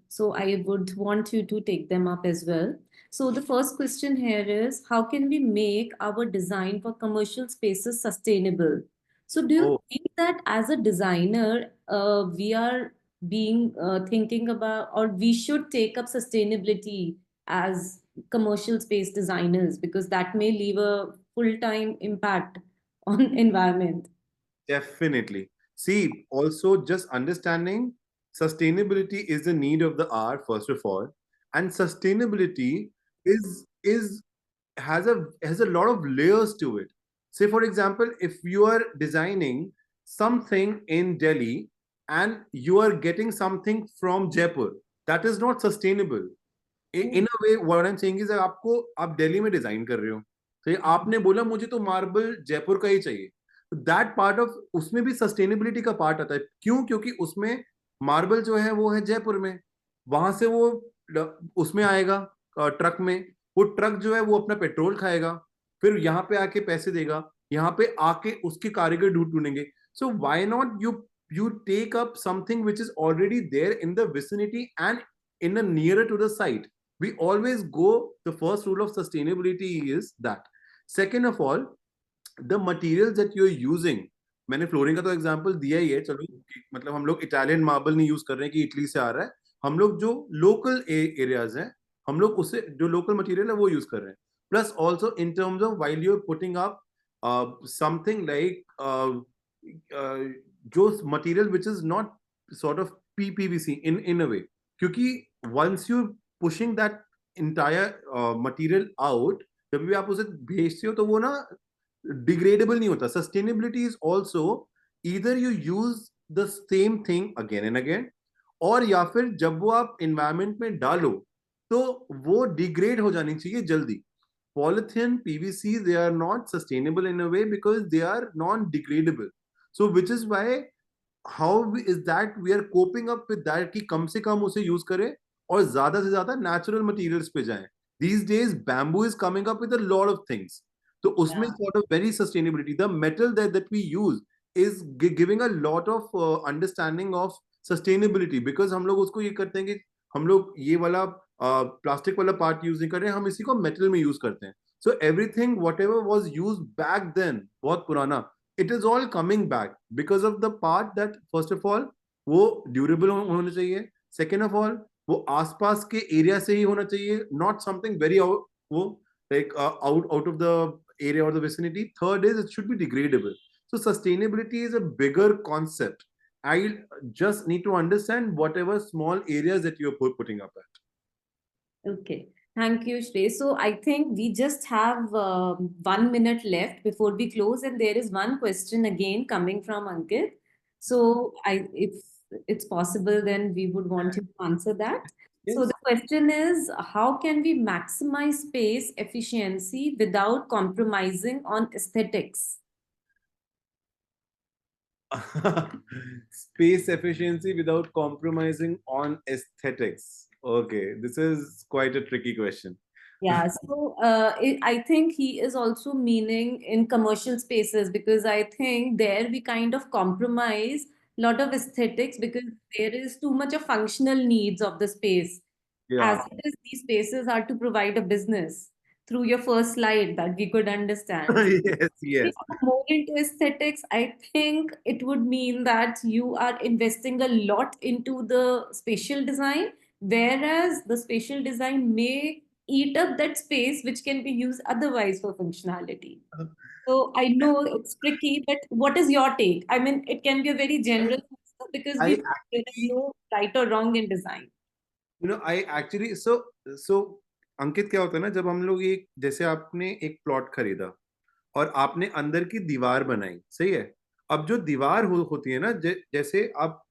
so I would want you to take them up as well. So, the first question here is, how can we make our design for commercial spaces sustainable? So, do you Oh, think that as a designer, we are being thinking about, or we should take up sustainability as commercial space designers, because that may leave a full-time impact on environment. definitely. See, also just understanding sustainability is the need of the hour, first of all, and sustainability is has a lot of layers to it. Say, for example, if you are designing something in Delhi and you are getting something from Jaipur, that is not sustainable. In a way what I am saying is आपको आप दिल्ली में design कर रहे हो तो आपने बोला मुझे तो मार्बल जयपुर का ही चाहिए दैट पार्ट ऑफ उसमें भी सस्टेनेबिलिटी का पार्ट आता है क्यों क्योंकि उसमें मार्बल जो है वो है जयपुर में वहां से वो उसमें आएगा ट्रक में वो ट्रक जो है वो अपना पेट्रोल खाएगा फिर यहाँ पे आके पैसे देगा यहाँ पे आके उसके कारीगर ढूंढेंगे so why not you take up something which is already there in the vicinity and in a nearer to the site we always go the first rule of sustainability is that second of all the materials that you're using मैंने flooring का तो example दिया ही है चलो मतलब हम लोग Italian marble नहीं यूज कर रहे हैं कि इटली से आ रहा है हम लोग जो लोकल एरियाज हैं हम लोग उससे जो लोकल मटेरियल है वो यूज कर रहे हैं plus also in terms of while you're putting up something like जो material which is not sort of PPVC in a way क्योंकि once you pushing that entire material out जब भी आप उसे भेजते हो तो वो ना डिग्रेडेबल नहीं होता sustainability is also either you use the same thing again and again और या फिर जब वो आप इन्वायरमेंट में डालो तो वो डिग्रेड हो जानी चाहिए जल्दी polythene pvc they are not sustainable in a way because they are non degradable so which is why is that we are coping up with that कि कम से कम उसे यूज करें और ज्यादा से ज्यादा नेचुरल मटेरियल्स पे जाएं these days bamboo is coming up with a lot of things तो उसमें Yeah. sort of very sustainability the metal that we use is giving a lot of understanding of sustainability because हम लोग उसको ये करते हैं कि हम लोग ये वाला प्लास्टिक वाला पार्ट यूज नहीं कर रहे हैं हम इसी को मेटल में यूज करते हैं so everything whatever was use back then बहुत पुराना it is all coming back because of the part that first of all वो ड्यूरेबल होने चाहिए सेकेंड ऑफ ऑल वो आसपास के एरिया से ही होना चाहिए नॉट समथिंग वेरी वो like out of the area or the vicinity third is it should be degradable so sustainability is a bigger concept I just need to understand whatever small areas that you're putting up at. Okay. Thank you, Shrey. So I think we just have 1 minute left before we close, and there is one question again coming from Ankit. So if it's possible, then we would want you to answer that. So Yes. the question is, how can we maximize space efficiency without compromising on aesthetics? Space efficiency without compromising on aesthetics. Okay, this is quite a tricky question. Yeah, so I think he is also meaning in commercial spaces because I think there we kind of compromise a lot of aesthetics because there is too much of functional needs of the space. As Yeah. it is, these spaces are to provide a business through your first slide that we could understand. Yes, If yes. you are more into aesthetics, I think it would mean that you are investing a lot into the spatial design, whereas the spatial design may eat up that space which can be used otherwise for functionality. So I know it's tricky, but what is your take? I mean, it can be a very general answer because I we there is actually, no right or wrong in design. I actually, so अंकित क्या होता है ना जब हम लोग एक जैसे आपने एक प्लॉट खरीदा और आपने अंदर की दीवार बनाई सही है अब जो दीवार होती है ना जैसे आप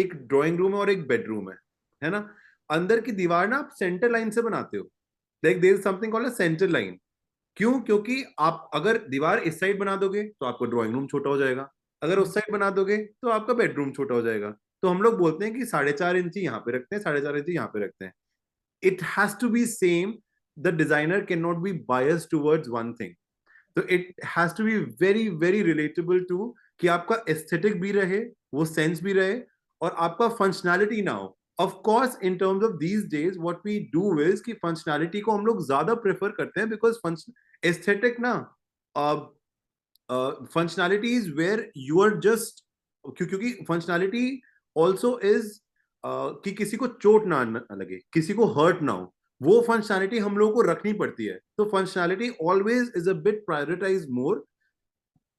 एक ड्राइंग रूम है और एक बेडरूम है ना अंदर की दीवार ना आप सेंटर लाइन से बनाते हो like there is something called a centre line क्यों क्योंकि आप अगर दीवार इस साइड बना दोगे तो आपका ड्राइंग रूम छोटा हो जाएगा अगर उस साइड बना दोगे तो आपका बेडरूम छोटा हो जाएगा तो हम लोग बोलते हैं कि 4.5 इंची यहाँ पे रखते हैं, 4.5 इंची यहाँ पे रखते हैं. It has to be same. The designer cannot be biased towards one thing. So it has to be very very relatable to कि आपका aesthetic भी रहे, वो sense भी रहे, और आपका functionality ना हो. Of course, in terms of these days, what we do is कि functionality को हम लोग ज्यादा prefer करते हैं because aesthetic ना, uh, functionality is where you are just, क्योंकि functionality also is कि किसी को चोट ना लगे, किसी को हर्ट ना हो, वो फंक्शनैलिटी हम लोगों को रखनी पड़ती है. तो functionality always is a bit prioritize more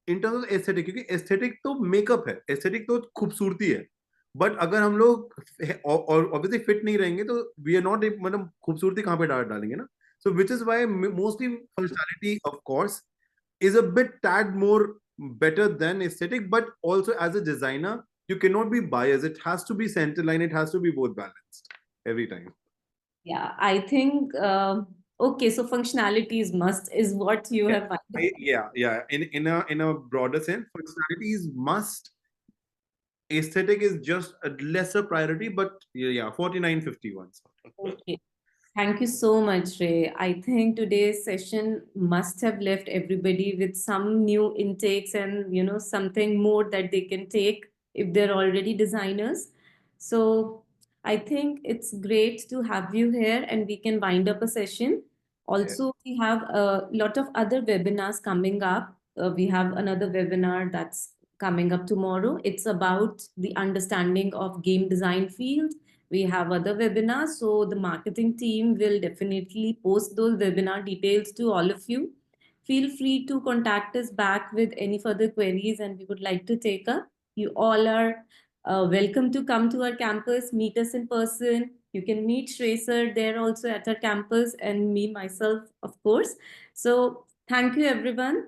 in terms of aesthetic, क्योंकि एस्थेटिक तो मेकअप है, एस्थेटिक तो खूबसूरती है. बट अगर हम लोग और ऑब्वियसली फिट नहीं रहेंगे तो वी आर नॉट, मतलब खूबसूरती कहाँ पे डालेंगे ना. So which is why mostly functionality of course is a bit tad more better than aesthetic, but also as a designer you cannot be biased. It has to be center line, it has to be both balanced every time. Yeah, I think okay, so functionality is must is what you Yeah, have found. yeah. In a broader sense, functionality is must. Aesthetic is just a lesser priority, but yeah, 49-51. Okay. Thank you so much, Ray. I think today's session must have left everybody with some new intakes and something more that they can take if they're already designers. So I think it's great to have you here and we can wind up a session. Yeah. Also, we have a lot of other webinars coming up. We have another webinar that's coming up tomorrow. It's about the understanding of game design field. We have other webinars, so the marketing team will definitely post those webinar details to all of you. Feel free to contact us back with any further queries and we would like to take up. You all are welcome to come to our campus, meet us in person. You can meet Shrey sir there also at our campus and me myself, of course. So thank you everyone.